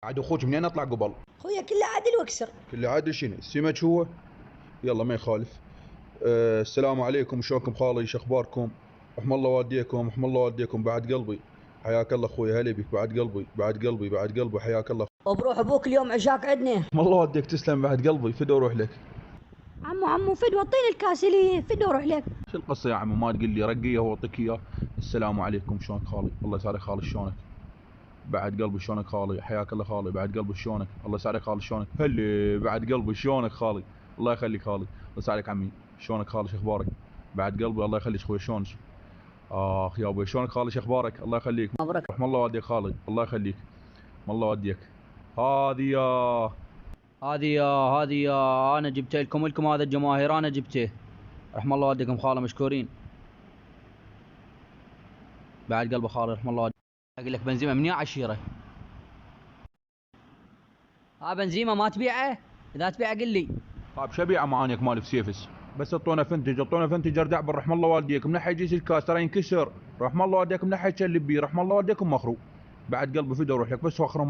عاد اخوك منين اطلع قبل؟ خويا كله عدل واكسر. كل عاد شنو السمك هو؟ يلا ما يخالف. السلام عليكم، شلونكم خالي؟ شو اخباركم؟ رحم الله والديكم، رحم الله والديكم بعد قلبي. حياك الله اخوي، هلا بك بعد قلبي بعد قلبي بعد قلبي، حياك الله. وبروح ابوك اليوم عشاك عدنا. رحم الله والديك، تسلم بعد قلبي، فدو روح لك. عمو فدوى اعطيني الكاس لي فدوى روح لك. شو القصه يا عمو؟ ما تقول لي رقيه واعطيك اياه. السلام عليكم، شلونك خالي؟ الله يسعدك خالي، شلونك؟ بعد قلبي شلونك خالي؟ حياك الله خالي، بعد قلبي شلونك؟ الله يسعدك خالي، شلونك؟ هلي بعد قلبي شلونك خالي؟ الله يخليك خالي، الله يسعدك عمي، شلونك خالي؟ شو اخبارك؟ بعد قلبي الله يخليك اخوي، شلونك؟ اخ يا ابوي شلونك خالي؟ شو اخبارك؟ الله يخليك. مبروك. رحم الله والديك خالي، الله يخليك. رحم الله والديك. هذه يا هذه انا جبت لكم هذا الجماهير انا جبته. رحم الله والديكم خاله، مشكورين. بعد قلبه خاله، رحم الله والديك. اقول لك بنزيمه من يا عشيره. بنزيمه ما تبيعه؟ اذا تبيعه قل لي. طيب شو ابيعه معانيك مالي في سيفس؟ بس اعطونا فنتج، اعطونا فنتج ارجع بالرحم الله والديكم، من يجيس الكاس ترى ينكسر. رحم الله والديكم، من يتشلب بيه، رحم الله والديكم مخرو. بعد قلبي فدو روح لك، بس فخر